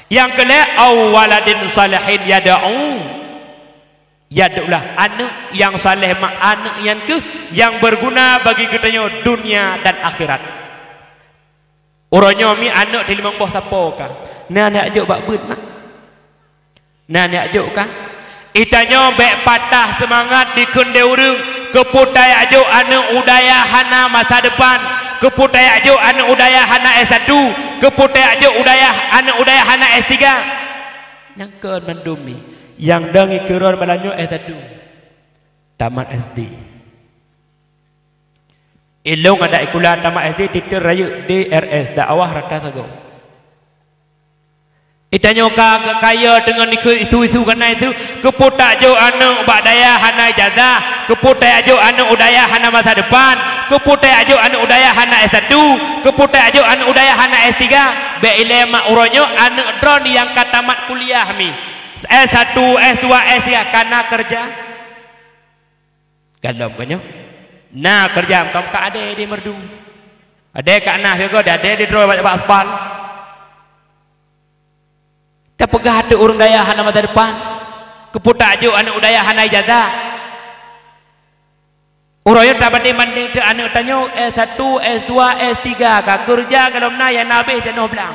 yang kena awaladin salihin yad'ulah anak yang saleh mak anak yang berguna bagi kegutanyo dunia dan akhirat orangnya mi anak di limang buah tapokah na nak ajak babut mak nah ni ajuk kan itanya baik patah semangat di kunde urung keputai ajuk anu udaya hana masa depan keputai ajuk anu udaya hana S1 keputai ajuk anu udaya hana S3 yang ke mendumi yang dengi keron balanyo S1 tamat SD ilung ada ikulah tamat SD titir raya DRS dakwah rata sago itanya kaya dengan itu kena itu keputak jo anu badaya hana ijazah keputak jo anu udaya hana masa depan keputak jo anu udaya hana S1 keputak jo anu udaya hana S3 be ilema uronyo anu dron yang katamat kuliah mi S1 S2 S3 karena kerja galom kanyo nah kerja kamu ka ade di merdu ade ka nah juga ade di dro bak aspal tak pegah ada orang daya hana masa depan keputak je anak udaya hana ijazah Urang tak banding-banding tu anak tanya S1, S2, S3 ka kerja kalau na yang nabi jenuh belang.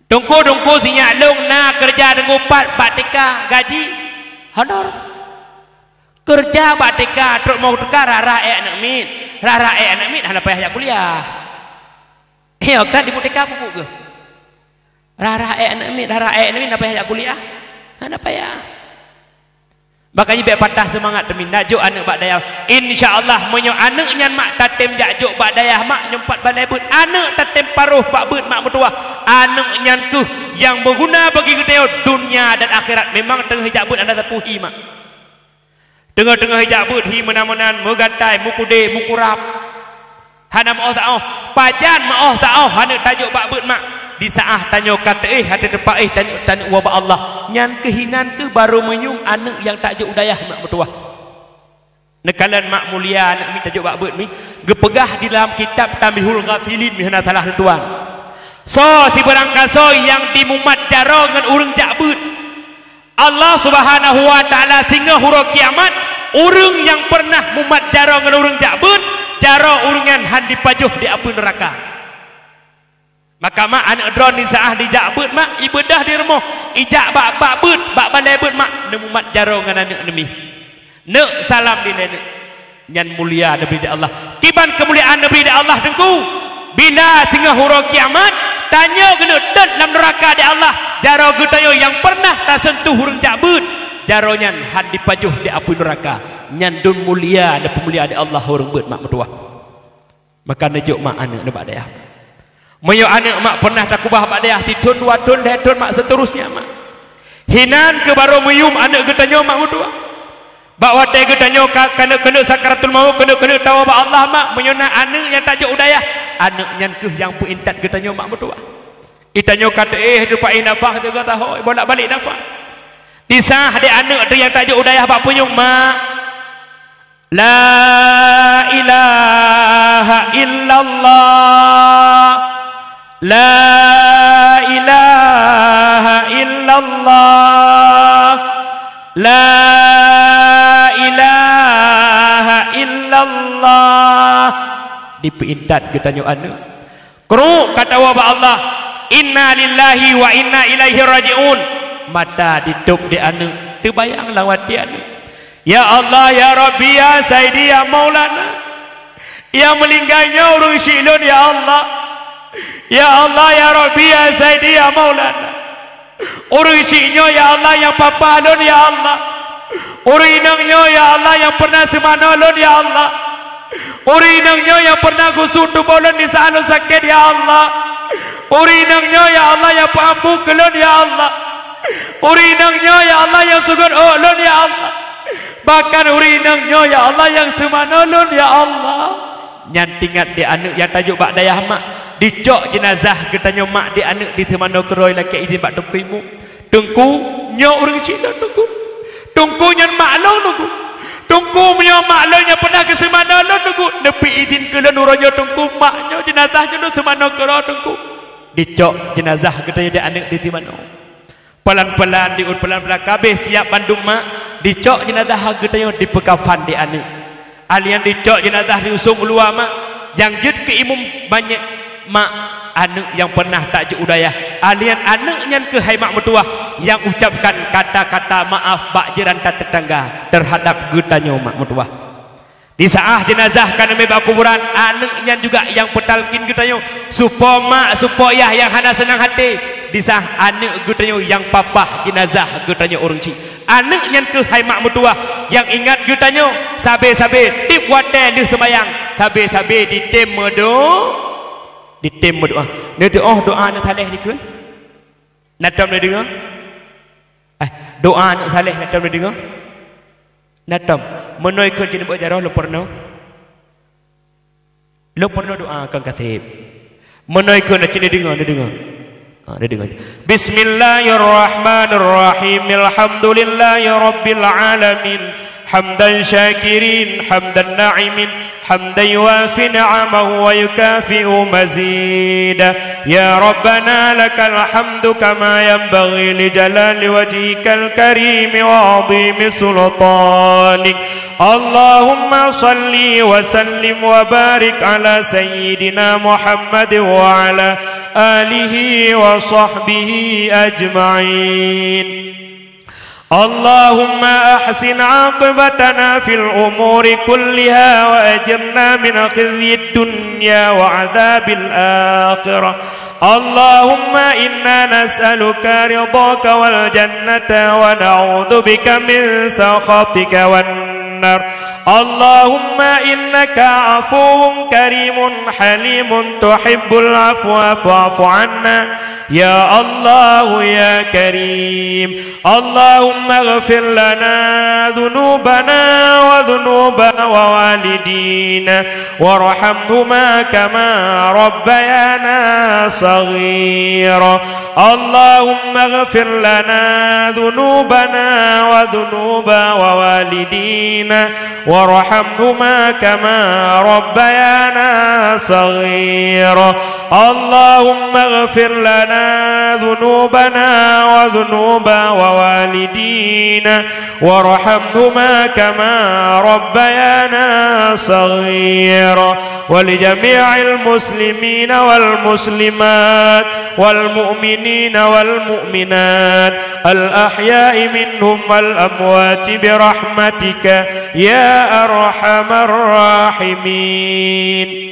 Dongko sinyak long na kerja dengan 4 batika gaji honor. Kerja batika terus mau tukar rara anak mit. Rara anak mit hana payah kuliah. Ya kan di batika buku ke? Rara anak mit hana payah kuliah. Hana payah. Makanya biar patah semangat demi najuk anak bak dayah. InsyaAllah menyo anak nyan mak tatem jajuk bak dayah mak nyempat balai but. Anak tatem paruh bak but mak mertua. Anak nyan tu yang berguna bagi kita dunia dan akhirat. Memang tengah hijab but anda terpuhi mak. Tengah-tengah hijab but hi menamunan mugatai mukude mukurap. Hana ma'oh ta'oh. Pajan ma'oh ta'oh hana tajuk bak but mak. Di saat tanya kata hati tepat tanya wabak Allah nyan kehinan ke baru menyum anak yang tak juk udayah mak mertua. Nekalan mak mulia anak mi tajuk bak but mi gepegah di dalam kitab Tambihul Ghafilin mi hana salah tuan. So si berangkaso yang dimumat jaro dengan urang jakbut. Allah Subhanahu wa taala sehingga huruf kiamat urang yang pernah mumat jaro dengan urang jakbut jaro urangan han dipajuh di api neraka. Maka mak anak drone di saah dijak but mak ibadah di rumah ijak bak but bak balai but mak nemu mat jaro dengan anak demi nek salam di nenek nyan mulia Nabi Allah kiban kemuliaan Nabi Allah dengku bila tengah huruf kiamat tanya kena dan dalam neraka di Allah jaro getayo yang pernah tak sentuh hurung jak but jaro nyan han dipajuh di api neraka nyan dun mulia ada pemulia di Allah hurung but mak mertua. Maka nejuk mak anak nebak dayah Mayo anak mak pernah tak kubah bak dayah titun 2 tun 3 tun mak seterusnya mak. Hinan ke baru meyum anak getanyo mak berdua. Bak watai getanyo kena sakaratul maut kena tahu bak Allah mak menyona anak yang tajuk udayah. Anak nyan ke yang perintat getanyo mak berdua. Itanyo kata dupai nafah tu kata ho bolak balik nafah. Disah dia anak tu yang tajuk udayah bak punyung mak. La ilaha illallah. La ilaha illallah. La ilaha illallah. Diperintat kita nyu anu. Kru kata wa Allah, inna lillahi wa inna ilaihi rajiun. Mata ditup di anu. Terbayang lawat di anu. Ya Allah ya Rabbi ya Sayyidi ya Maulana. Ya melinggarnya urung syilun ya Allah. Ya Allah ya Rabbi ya Sayyidi ya Maulana. Urung syiknya ya Allah yang papa alun ya Allah. Urung inangnya ya Allah yang pernah semana alun ya Allah. Urung inangnya yang pernah gusut tubolun di saat sakit ya Allah. Urung inangnya ya Allah yang pampu kelun ya Allah. Urung inangnya ya Allah yang sugun ulun ya Allah. Bahkan urinangnya ya Allah yang semanalun ya Allah. Nyantingat di anak yang tajuk bak dayah mak dicok jenazah ketanya mak di anak di temano keroi laki izin bak tengkuimu tengku nyo urang cina tengku tengku nyan maklong tengku tengku punya maklong yang pernah ke semanalun tengku nepi izin kelon uranyo tengku maknyo jenazahnya tu semano keroi tengku dicok jenazah ketanya di anak di temano pelan-pelan diut pelan-pelan kabeh siap bandung mak dicok jenazah ketanya di pekafan di anak alian dicok jenazah diusung keluar mak yang jud ke imum banyak mak anak yang pernah tak je udayah alian anaknya ke hai mak mertua yang ucapkan kata-kata maaf bak jiran tetangga terhadap getanya mak mertua di saat jenazah kan membak kuburan anaknya juga yang petalkin getanya supaya mak supaya yang hana senang hati di saat anak getanya yang papah jenazah getanya orang cik anaknya ke hai mak mertua yang ingat getanya sabe-sabe tip wate lih sembayang sabe-sabe ditem doa ni doa nak saleh dikun natam ni dengar doa nak saleh natam ni dengar natam menoi ke jenis buat jarah lu pernah doa akan kasih menoi ke nak dengar dia dengar Bismillahirrahmanirrahim alhamdulillahi rabbil alamin hamdan syakirin hamdan na'imin حمدا يوافي نعمه ويكافئ مزيدا يا ربنا لك الحمد كما ينبغي لجلال وجهك الكريم وعظيم سلطانك اللهم صل وسلم وبارك على سيدنا محمد وعلى آله وصحبه أجمعين اللهم أحسن عاقبتنا في الأمور كلها وأجرنا من خزي الدنيا وعذاب الآخرة اللهم إنا نسألك رضاك والجنة ونعوذ بك من سخطك والنار اللهم إنك عفو كريم حليم تحب العفو فاعف عنا يا الله يا كريم اللهم اغفر لنا ذنوبنا وذنوب ووالدينا وارحمهما كما ربيانا صغيرا اللهم اغفر لنا ذنوبنا وذنوب ووالدينا وارحمهما كما ربيانا صغيرا اللهم اغفر لنا ذنوبنا وذنوب ووالدينا وارحمهما كما ربيانا صغيرا ولجميع المسلمين والمسلمات والمؤمنين والمؤمنات الأحياء منهم والأموات برحمتك يا أرحم الراحمين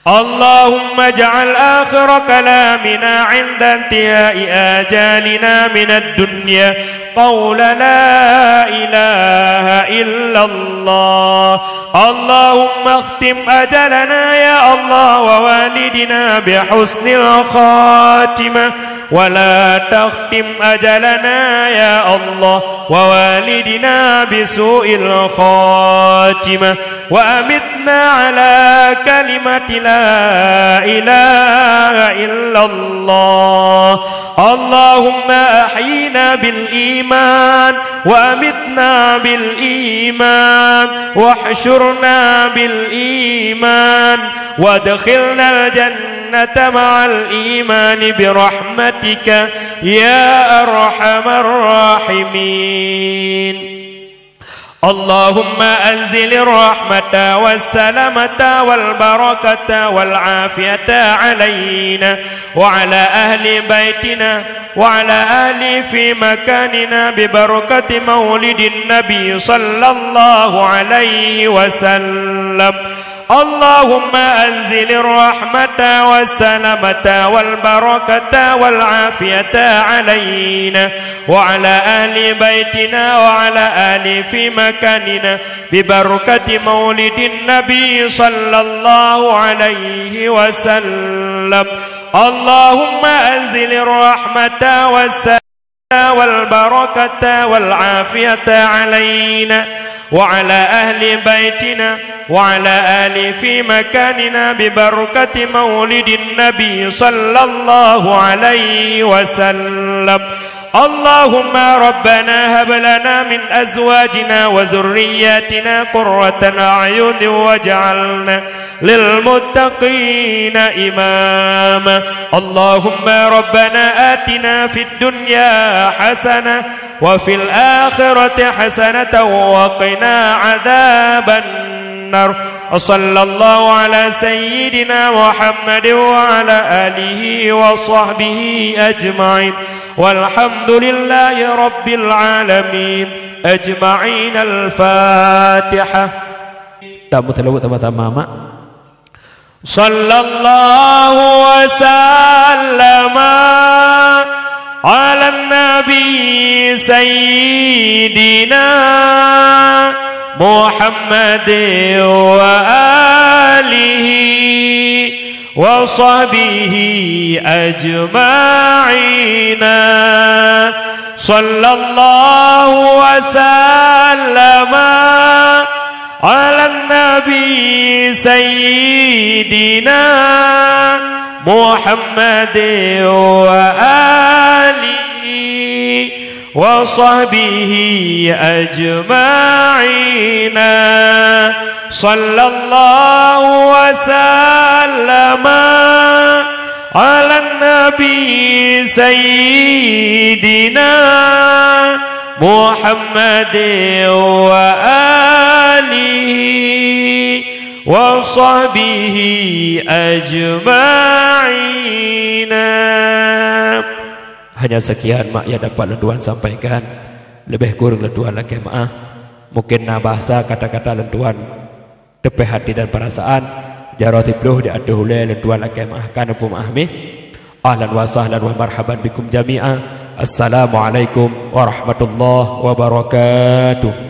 اللهم اجعل آخر كلامنا عند انتهاء آجالنا من الدنيا قول لا إله إلا الله اللهم اختم أجلنا يا الله ووالدنا بحسن الخاتمة ولا تختم أجلنا يا الله ووالدنا بسوء الخاتمة وأمتنا على كلمة لا إله إلا الله اللهم أحينا بالإيمان وأمتنا بالإيمان واحشرنا بالإيمان وادخلنا الجنة مع الإيمان برحمتك يا أرحم الراحمين اللهم أنزل الرحمة والسلامة والبركة والعافية علينا وعلى أهل بيتنا وعلى أهل في مكاننا ببركة مولد النبي صلى الله عليه وسلم اللهم أنزل الرحمة والسلامة والبركة والعافية علينا وعلى أهل بيتنا وعلى أهل في مكاننا ببركة مولد النبي صلى الله عليه وسلم اللهم أنزل الرحمة والسلامة والبركة والعافية علينا وعلى أهل بيتنا وعلى آل في مكاننا ببركة مولد النبي صلى الله عليه وسلم اللهم ربنا هب لنا من أزواجنا وذرياتنا قرة أعين واجعلنا للمتقين إماما اللهم ربنا آتنا في الدنيا حسنة وفي الآخرة حسنة وقنا عذاب النار وصلى الله على سيدنا محمد وعلى آله وصحبه أجمعين والحمد لله رب العالمين أجمعين. الفاتحة. صلى الله وسلم على النبي سيدنا محمد وآله وصحبه أجمعين. صلى الله وسلم على النبي سيدنا محمد وآله wa sahbihi ajma'ina sallallahu wa sallama ala nabi sayyidina Muhammadin wa alihi wa sahbihi ajma'ina. Hanya sekian mak ya dapat lenduan sampaikan. Lebih kurang lenduan lagi maaf. Mungkin nah bahasa kata-kata lenduan depeh hati dan perasaan jaratibluh diaduh oleh lenduan lagi maaf kana pumahmi. Ahlan wa sahlan wa marhaban bikum jami'a. Assalamualaikum warahmatullahi wabarakatuh.